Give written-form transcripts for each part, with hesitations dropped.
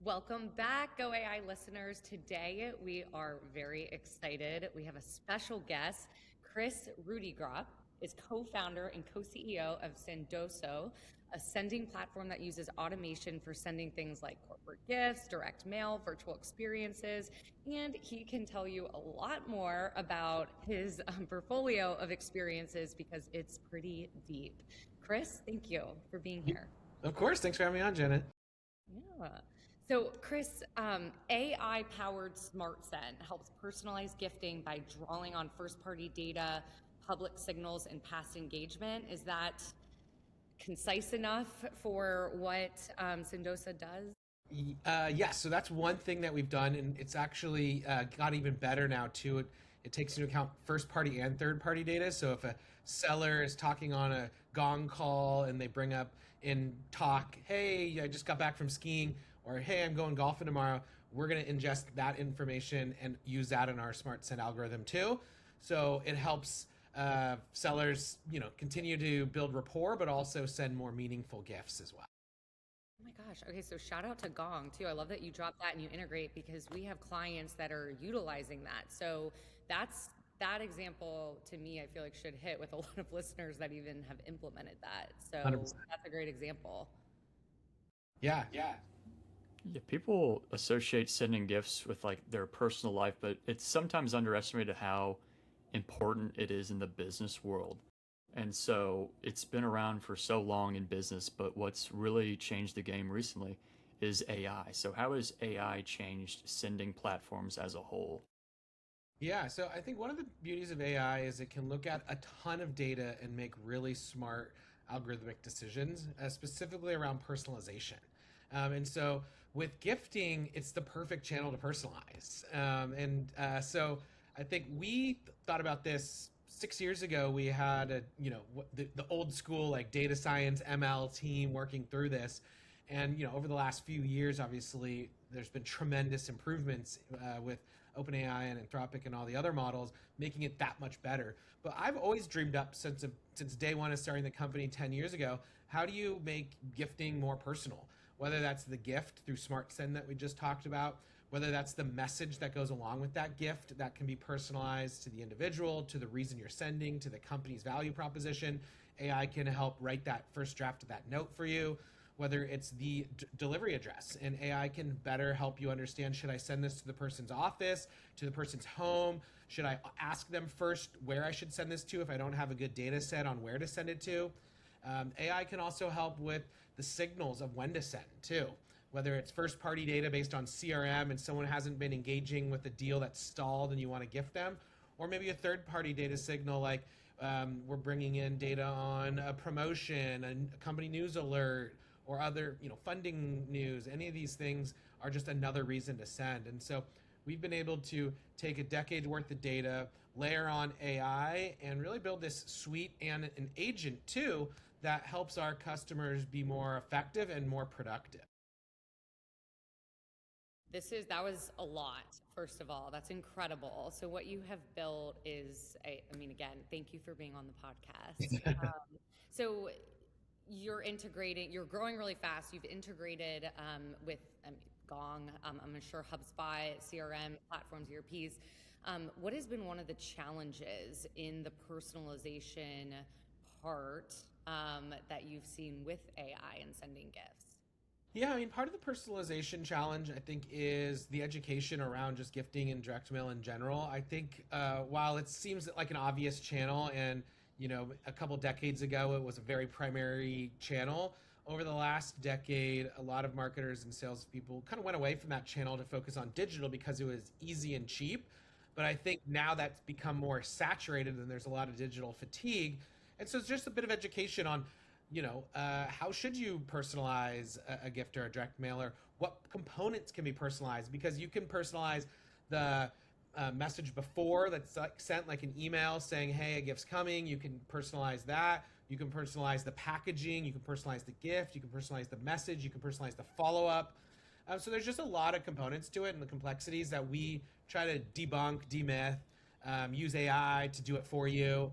Welcome back, Go AI listeners. Today we are very excited. We have a special guest. Kris Rudeegraap is co-founder and co-CEO of Sendoso, a sending platform that uses automation for sending things like corporate gifts, direct mail, virtual experiences, and he can tell you a lot more about his portfolio of experiences because it's pretty deep. Kris, thank you for being here. Of course. Thanks for having me on, Janet. Yeah. So, Kris, AI-powered Smart Send helps personalize gifting by drawing on first-party data, public signals, and past engagement. Is that concise enough for what Sendoso does? Yes, so that's one thing that we've done, and it's actually got even better now too. It takes into account first party and third party data. So if a seller is talking on a gong call and they bring up in talk, hey, I just got back from skiing, or hey, I'm going golfing tomorrow, we're going to ingest that information and use that in our smart send algorithm too. So it helps sellers, continue to build rapport, but also send more meaningful gifts as well. Oh my gosh. Okay, so shout out to Gong too. I love that you drop that and you integrate because we have clients that are utilizing that. So that example to me, I feel like should hit with a lot of listeners that even have implemented that. So 100%. that's a great example. Yeah. Yeah, people associate sending gifts with like their personal life, but it's sometimes underestimated how important it is in the business world. And so it's been around for so long in business, but what's really changed the game recently is AI. So how has AI changed sending platforms as a whole? Yeah, so I think one of the beauties of AI is it can look at a ton of data and make really smart algorithmic decisions, specifically around personalization. And so with gifting, it's the perfect channel to personalize. So I think we thought about this 6 years ago. We had the old school like data science ML team working through this. And over the last few years, obviously, there's been tremendous improvements with OpenAI and Anthropic and all the other models, making it that much better. But I've always dreamed up since day one of starting the company 10 years ago. How do you make gifting more personal? Whether that's the gift through Smart Send that we just talked about, whether that's the message that goes along with that gift that can be personalized to the individual, to the reason you're sending, to the company's value proposition. AI can help write that first draft of that note for you, whether it's the delivery address, and AI can better help you understand, should I send this to the person's office, to the person's home? Should I ask them first where I should send this to if I don't have a good data set on where to send it to? AI can also help with the signals of when to send too, whether it's first party data based on CRM and someone hasn't been engaging with a deal that's stalled and you want to gift them, or maybe a third party data signal like we're bringing in data on a promotion, a company news alert, or other funding news. Any of these things are just another reason to send. And so we've been able to take a decade's worth of data, layer on AI, and really build this suite and an agent too that helps our customers be more effective and more productive. That was a lot, first of all. That's incredible. So what you have built is, again, thank you for being on the podcast. So you're growing really fast. You've integrated with Gong, I'm sure HubSpot, CRM platforms, ERPs. What has been one of the challenges in the personalization part that you've seen with AI and sending gifts? Yeah, part of the personalization challenge, I think, is the education around just gifting and direct mail in general. I think while it seems like an obvious channel, and a couple decades ago it was a very primary channel, over the last decade, a lot of marketers and salespeople kind of went away from that channel to focus on digital because it was easy and cheap. But I think now that's become more saturated and there's a lot of digital fatigue. And so it's just a bit of education on how should you personalize a gift or a direct mailer? What components can be personalized? Because you can personalize the message before that's sent, like an email saying, hey, a gift's coming. You can personalize that. You can personalize the packaging. You can personalize the gift. You can personalize the message. You can personalize the follow-up. So there's just a lot of components to it and the complexities that we try to debunk, demyth, use AI to do it for you.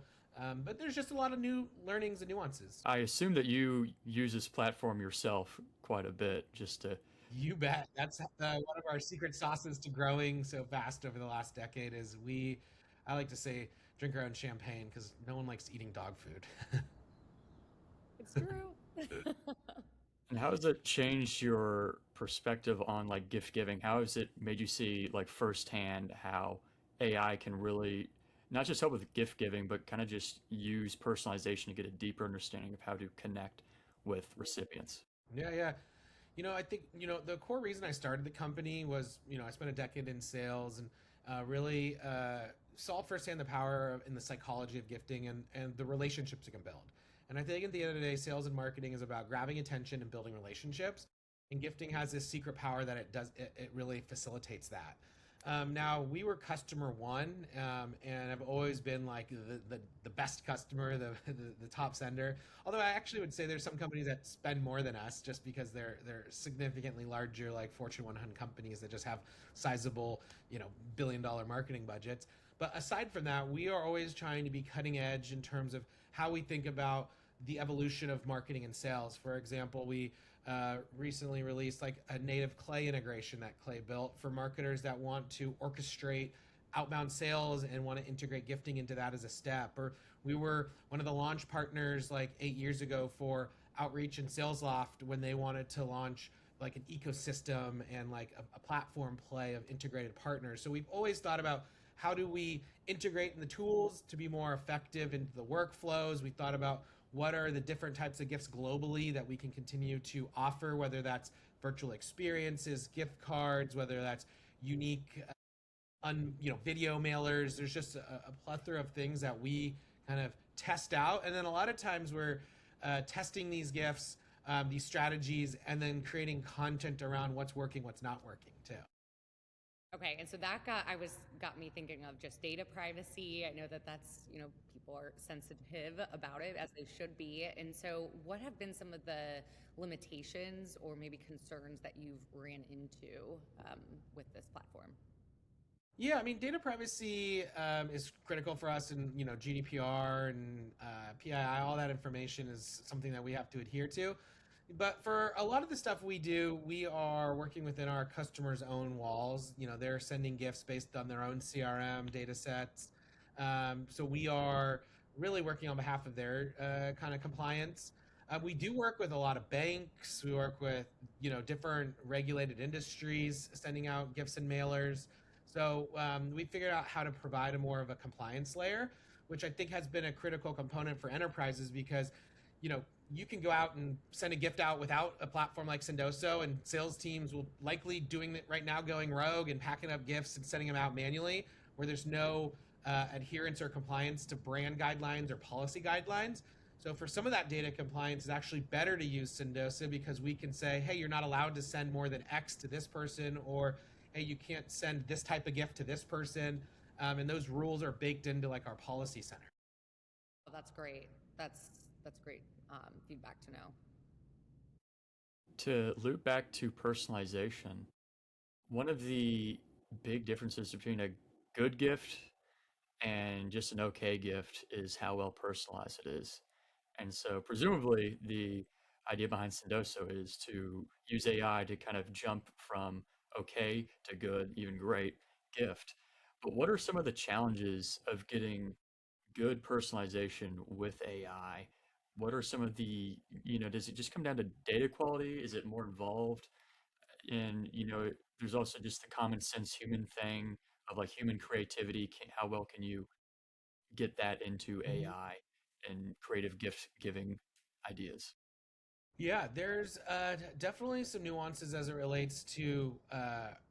But there's just a lot of new learnings and nuances. I assume that you use this platform yourself quite a bit just to You bet. That's one of our secret sauces to growing so fast over the last decade is I like to say, drink our own champagne because no one likes eating dog food. It's true. And how has it changed your perspective on like gift giving? How has it made you see like firsthand how AI can really not just help with gift giving, but kind of just use personalization to get a deeper understanding of how to connect with recipients? Yeah, yeah. I think, the core reason I started the company was, I spent a decade in sales and really saw firsthand the power in the psychology of gifting and the relationships it can build. And I think at the end of the day, sales and marketing is about grabbing attention and building relationships. And gifting has this secret power that it really facilitates that. Now we were customer one, and I've always been like the best customer, the top sender. Although I actually would say there's some companies that spend more than us just because they're significantly larger, like Fortune 100 companies that just have sizable, billion-dollar marketing budgets. But aside from that, we are always trying to be cutting edge in terms of how we think about the evolution of marketing and sales. For example, we recently released like a native Clay integration that Clay built for marketers that want to orchestrate outbound sales and want to integrate gifting into that as a step. Or we were one of the launch partners like 8 years ago for Outreach and SalesLoft when they wanted to launch like an ecosystem and like a platform play of integrated partners. So we've always thought about how do we integrate in the tools to be more effective into the workflows. We thought about what are the different types of gifts globally that we can continue to offer, whether that's virtual experiences, gift cards, whether that's unique video mailers. There's just a plethora of things that we kind of test out, and then a lot of times we're testing these gifts, these strategies, and then creating content around what's working, what's not working too. Okay, and so that got me thinking of just data privacy. I know that that's, people are sensitive about it as they should be. And so what have been some of the limitations or maybe concerns that you've ran into with this platform? Yeah, I mean, data privacy is critical for us, and GDPR and PII, all that information is something that we have to adhere to. But for a lot of the stuff we do, we are working within our customers' own walls. They're sending gifts based on their own CRM data sets. So we are really working on behalf of their kind of compliance. We do work with a lot of banks. We work with different regulated industries, sending out gifts and mailers. So we figured out how to provide a more of a compliance layer, which I think has been a critical component for enterprises because you can go out and send a gift out without a platform like Sendoso, and sales teams will likely doing it right now, going rogue and packing up gifts and sending them out manually, where there's no adherence or compliance to brand guidelines or policy guidelines. So for some of that data compliance, it's actually better to use Sendoso because we can say, hey, you're not allowed to send more than X to this person, or hey, you can't send this type of gift to this person. And those rules are baked into like our policy center. Oh, that's great. That's great feedback to know. To loop back to personalization, one of the big differences between a good gift and just an okay gift is how well personalized it is. And so, presumably, the idea behind Sendoso is to use AI to kind of jump from okay to good, even great gift. But what are some of the challenges of getting good personalization with AI? What are some of the, does it just come down to data quality? Is it more involved? And, there's also just the common sense human thing of like human creativity. How well can you get that into AI and creative gift giving ideas? Yeah, there's definitely some nuances as it relates to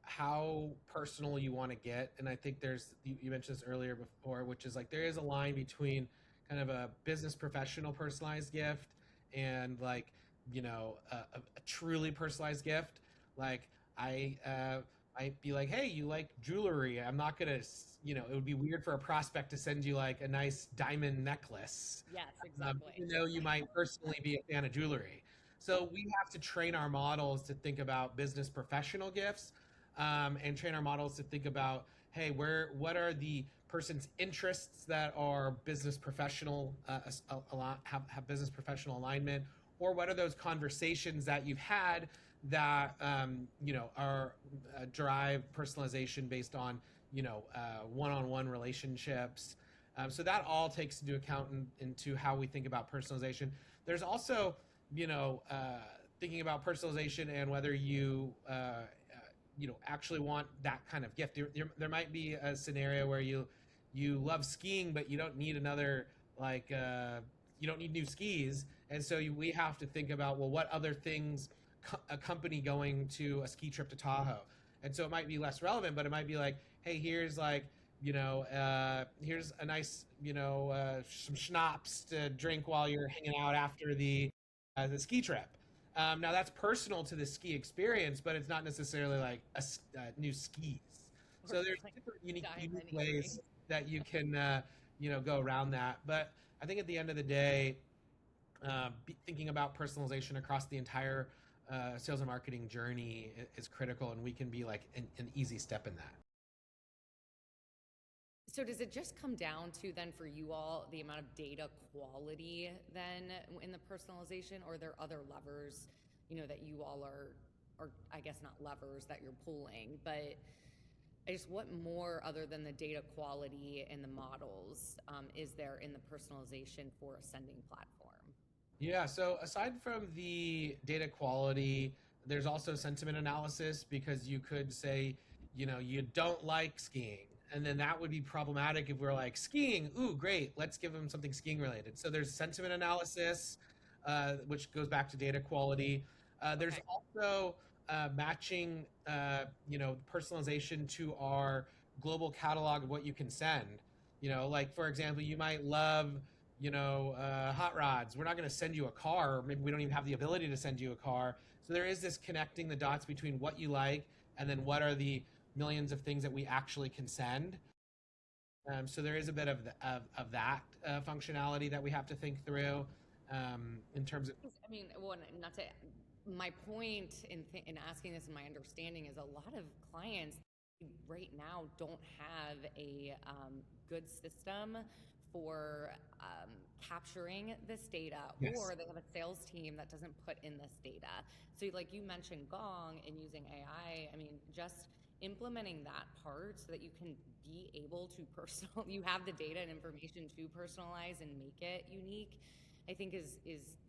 how personal you want to get. And I think you mentioned this earlier before, which is like there is a line between kind of a business professional personalized gift and like, a truly personalized gift. Like might be like, hey, you like jewelry. I'm not going to, it would be weird for a prospect to send you like a nice diamond necklace, Yes, exactly. even though you might personally be a fan of jewelry. So we have to train our models to think about business professional gifts, and train our models to think about, hey, what are the person's interests that are business professional, have business professional alignment, or what are those conversations that you've had that are drive personalization based on one-on-one relationships. So that all takes into account into how we think about personalization. There's also you know thinking about personalization and whether actually want that kind of gift. There might be a scenario where you love skiing, but you don't need another like you don't need new skis, and so we have to think about, well, what other things a company going to a ski trip to Tahoe, and so it might be less relevant, but it might be like, hey, here's like here's a nice some schnapps to drink while you're hanging out after the ski trip. Now that's personal to the ski experience, but it's not necessarily like new skis. So there's Like different unique diamond ways earrings. that you can go around that. But I think at the end of the day, thinking about personalization across the entire sales and marketing journey is critical, and we can be like an easy step in that. So does it just come down to then for you all the amount of data quality then in the personalization, or are there other levers, that you all are, or I guess not levers that you're pulling, but I just what more other than the data quality and the models is there in the personalization for a sending platform? Yeah, so aside from the data quality, there's also sentiment analysis, because you could say, you don't like skiing. And then that would be problematic if we're like, skiing, ooh, great, let's give them something skiing related. So there's sentiment analysis, which goes back to data quality. There's Okay. also matching, personalization to our global catalog of what you can send. Like, for example, you might love hot rods. We're not going to send you a car, or maybe we don't even have the ability to send you a car. So there is this connecting the dots between what you like and then what are the millions of things that we actually can send. So there is a bit of that functionality that we have to think through in terms of. I mean, well, not to. My point in asking this, and my understanding is a lot of clients right now don't have a good system for capturing this data, Yes. or they have a sales team that doesn't put in this data. So, like you mentioned, Gong and using AI. I mean, just implementing that part so that you can be able to you have the data and information to personalize and make it unique. I think is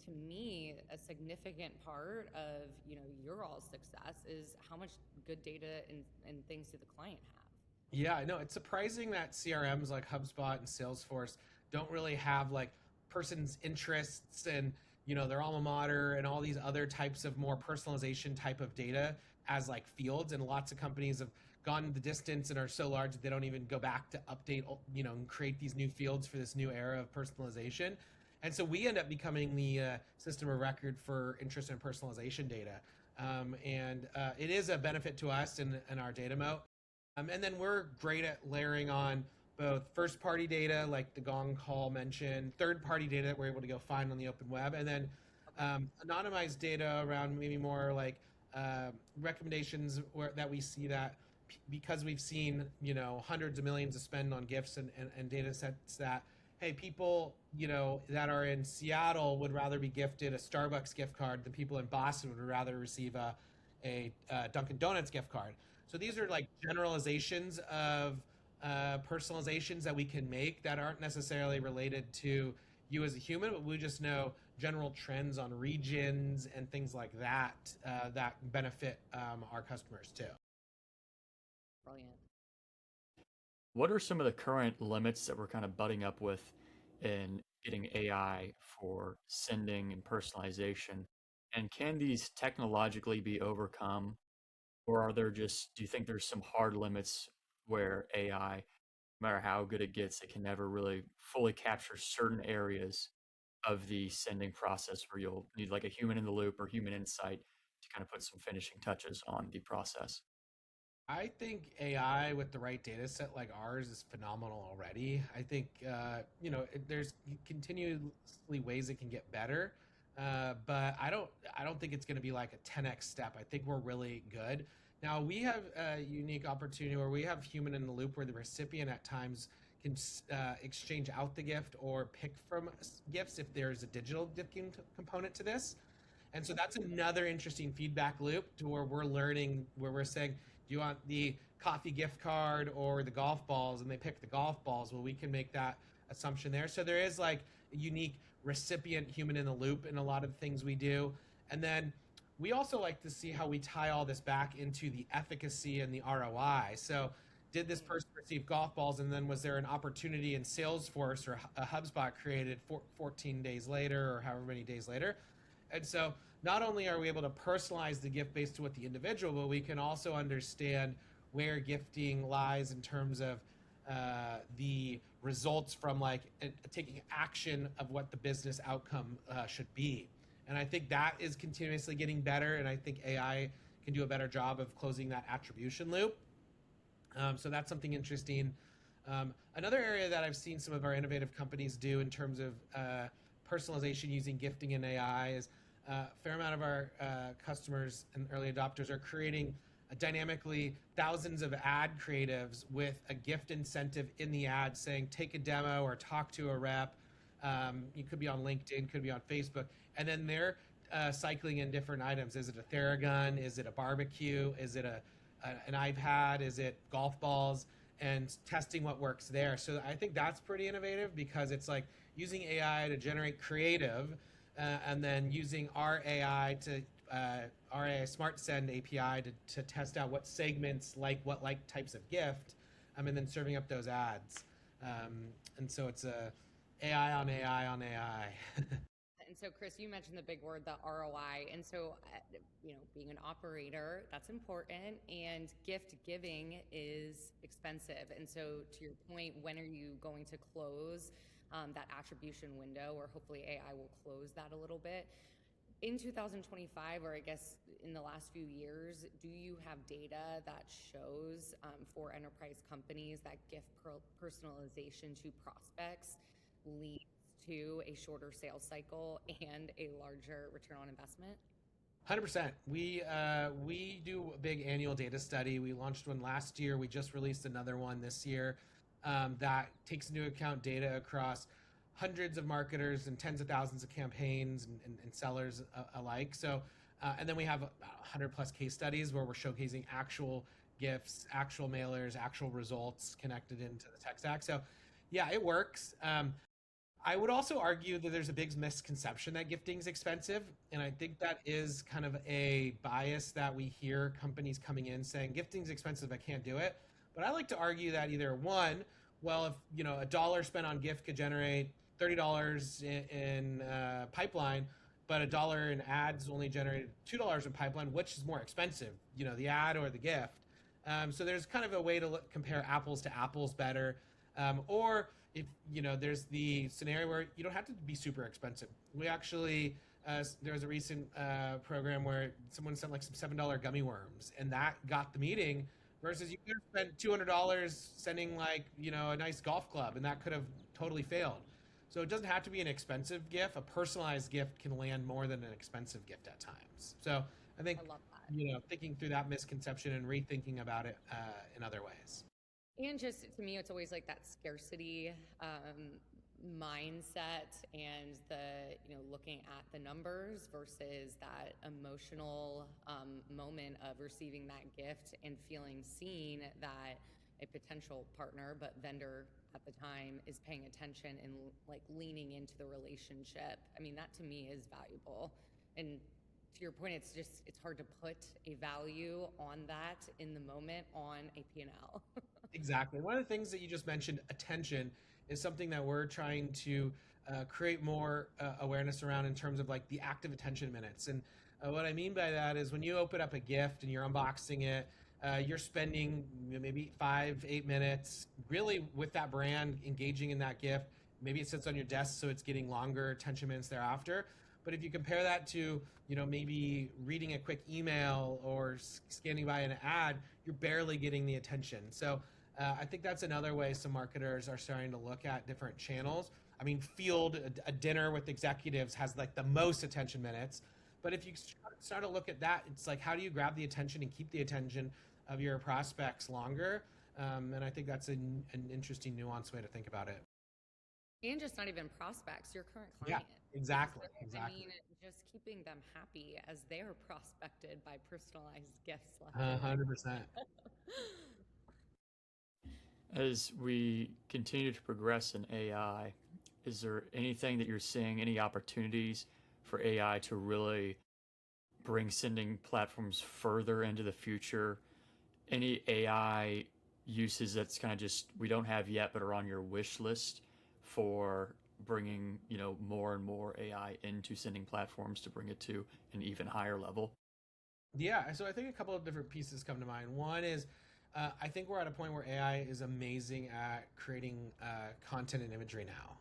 to me a significant part of your all's success is how much good data and things do the client have. Yeah, I know. It's surprising that CRMs like HubSpot and Salesforce don't really have like person's interests and their alma mater and all these other types of more personalization type of data as like fields. And lots of companies have gone the distance and are so large that they don't even go back to update, and create these new fields for this new era of personalization. And so we end up becoming the system of record for interest and personalization data. And it is a benefit to us in our data moat. And then we're great at layering on both first party data, like the Gong call mentioned, third party data that we're able to go find on the open web, and then anonymized data around maybe more like recommendations that we see that because we've seen hundreds of millions of spend on gifts and data sets that, hey, people that are in Seattle would rather be gifted a Starbucks gift card than people in Boston would rather receive a Dunkin' Donuts gift card. So these are like generalizations of personalizations that we can make that aren't necessarily related to you as a human, but we just know general trends on regions and things like that that benefit our customers too. Brilliant. What are some of the current limits that we're kind of butting up with in getting AI for sending and personalization? And can these technologically be overcome? Or are there just, do you think there's some hard limits where AI, no matter how good it gets, it can never really fully capture certain areas of the sending process where you'll need like a human in the loop or human insight to kind of put some finishing touches on the process? I think AI with the right data set like ours is phenomenal already. I think there's continuously ways it can get better, but I don't think it's going to be like a 10x step. I think we're really good. Now we have a unique opportunity where we have human in the loop, where the recipient at times can exchange out the gift or pick from gifts if there's a digital gifting component to this. And so that's another interesting feedback loop to where we're learning, where we're saying, do you want the coffee gift card or the golf balls? And they pick the golf balls. Well, we can make that assumption there. So there is like a unique recipient human in the loop in a lot of the things we do. And then we also like to see how we tie all this back into the efficacy and the ROI. So did this person receive golf balls, and then was there an opportunity in Salesforce or a HubSpot created 14 days later or however many days later? And so not only are we able to personalize the gift based on what the individual, but we can also understand where gifting lies in terms of the results from like taking action of what the business outcome should be. And I think that is continuously getting better. And I think AI can do a better job of closing that attribution loop. So that's something interesting. Another area that I've seen some of our innovative companies do in terms of personalization using gifting and AI is a fair amount of our customers and early adopters are creating dynamically thousands of ad creatives with a gift incentive in the ad saying, take a demo or talk to a rep. You could be on LinkedIn, could be on Facebook. And then they're cycling in different items. Is it a Theragun? Is it a barbecue? Is it an iPad? Is it golf balls? And testing what works there. So I think that's pretty innovative because it's like using AI to generate creative and then using our AI Smart Send API to test out what segments what types of gift, and then serving up those ads. And so it's a AI on AI on AI. And so, Kris, you mentioned the big word, the ROI. And so, being an operator, that's important. And gift giving is expensive. And so, to your point, when are you going to close that attribution window? Or hopefully AI will close that a little bit. In 2025, or I guess in the last few years, do you have data that shows for enterprise companies that gift personalization to prospects leads to a shorter sales cycle and a larger return on investment? 100%. We do a big annual data study. We launched one last year. We just released another one this year that takes into account data across hundreds of marketers and tens of thousands of campaigns and sellers alike. So, and then we have 100 plus case studies where we're showcasing actual gifts, actual mailers, actual results connected into the tech stack. So, yeah, it works. I would also argue that there's a big misconception that gifting is expensive. And I think that is kind of a bias that we hear companies coming in saying gifting is expensive, I can't do it. But I like to argue that either one, well, if a dollar spent on gift could generate $30 in pipeline, but a dollar in ads only generated $2 in pipeline, which is more expensive, the ad or the gift. So there's kind of a way to compare apples to apples better. Or if there's the scenario where you don't have to be super expensive. We actually there was a recent program where someone sent like some $7 gummy worms, and that got the meeting. Versus you could have spent $200 sending a nice golf club, and that could have totally failed. So it doesn't have to be an expensive gift. A personalized gift can land more than an expensive gift at times. So I think I love that. thinking through that misconception and rethinking about it in other ways. And just to me, it's always like that scarcity mindset and the looking at the numbers versus that emotional moment of receiving that gift and feeling seen that a potential partner but vendor at the time is paying attention and leaning into the relationship. I mean, that to me is valuable. And to your point, it's hard to put a value on that in the moment on a P&L. Exactly. One of the things that you just mentioned, attention, is something that we're trying to create more awareness around in terms of the active attention minutes. And what I mean by that is when you open up a gift and you're unboxing it, you're spending maybe 5-8 minutes really with that brand, engaging in that gift. Maybe it sits on your desk, so it's getting longer attention minutes thereafter. But if you compare that to, maybe reading a quick email or scanning by an ad, you're barely getting the attention. So I think that's another way some marketers are starting to look at different channels. I mean, a dinner with executives has the most attention minutes. But if you start to look at that, it's how do you grab the attention and keep the attention of your prospects longer? And I think that's an interesting, nuanced way to think about it. And just not even prospects, your current client. Yeah, exactly. I mean, just keeping them happy as they're prospected by personalized gifts left and right. 100%. As we continue to progress in AI, is there anything that you're seeing, any opportunities for AI to really bring sending platforms further into the future? Any AI uses that's kind of just we don't have yet but are on your wish list for bringing, more and more AI into sending platforms to bring it to an even higher level? Yeah, so I think a couple of different pieces come to mind. One is I think we're at a point where AI is amazing at creating content and imagery now.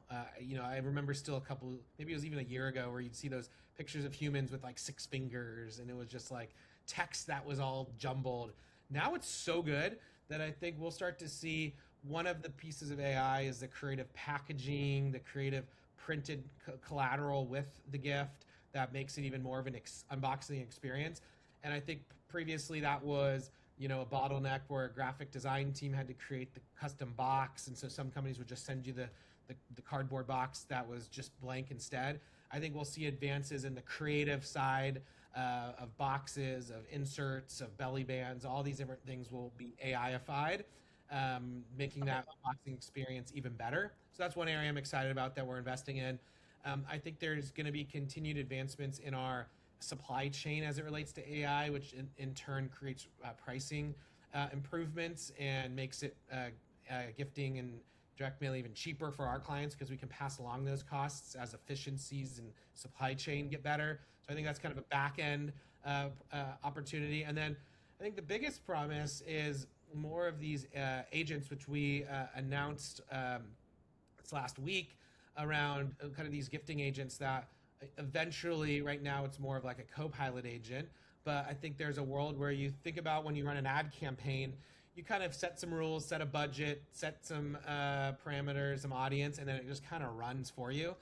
I remember still a couple, maybe it was even a year ago, where you'd see those pictures of humans with like 6 fingers, and it was just like text that was all jumbled. Now it's so good that I think we'll start to see one of the pieces of AI is the creative packaging, the creative printed collateral with the gift that makes it even more of an unboxing experience. And I think previously that was, a bottleneck where a graphic design team had to create the custom box. And so some companies would just send you the cardboard box that was just blank instead. I think we'll see advances in the creative side of boxes, of inserts, of belly bands. All these different things will be AI-ified, making that unboxing experience even better. So that's one area I'm excited about that we're investing in. I think there's going to be continued advancements in our supply chain as it relates to AI, which in turn creates pricing improvements and makes it gifting and direct mail even cheaper for our clients, because we can pass along those costs as efficiencies and supply chain get better. So I think that's kind of a back end opportunity. And then I think the biggest promise is more of these agents, which we announced this last week, around kind of these gifting agents that eventually, right now it's more of like a co-pilot agent, but I think there's a world where you think about when you run an ad campaign, you kind of set some rules, set a budget, set some parameters, some audience, and then it just kind of runs for you.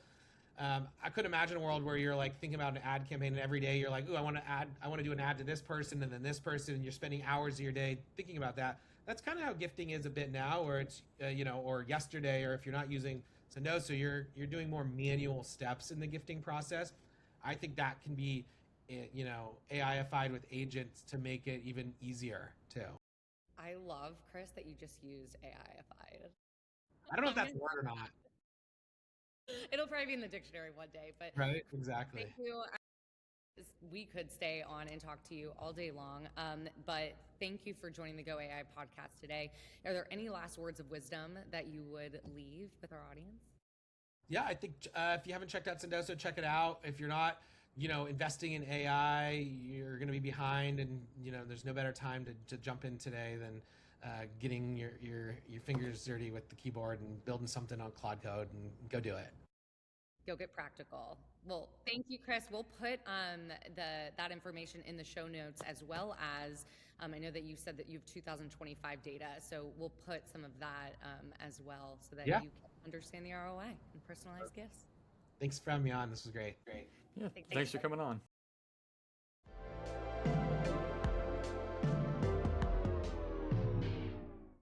I could imagine a world where you're like thinking about an ad campaign, and every day you're like, ooh, I want to do an ad to this person and then this person, and you're spending hours of your day thinking about that. That's kind of how gifting is a bit now, where it's or yesterday, or if you're not using Sendoso, you're doing more manual steps in the gifting process. I think that can be AI-ified with agents to make it even easier too. I love, Kris, that you just used AI-ified. I don't know if I'm that's gonna, a word or not. it'll probably be in the dictionary one day, but Right? Exactly. thank you. We could stay on and talk to you all day long, but thank you for joining the Go AI podcast today. Are there any last words of wisdom that you would leave with our audience? Yeah, I think if you haven't checked out Sendoso, check it out. If you're not, investing in AI, you're going to be behind, and there's no better time to jump in today than getting your fingers dirty with the keyboard and building something on Claude Code, and go do it. Go get practical. Well, thank you, Kris. We'll put that information in the show notes, as well as I know that you said that you have 2025 data, so we'll put some of that as well, so that Yeah. you can understand the ROI and personalized gifts. Thanks for having me on. This was great. Yeah, thanks for coming on.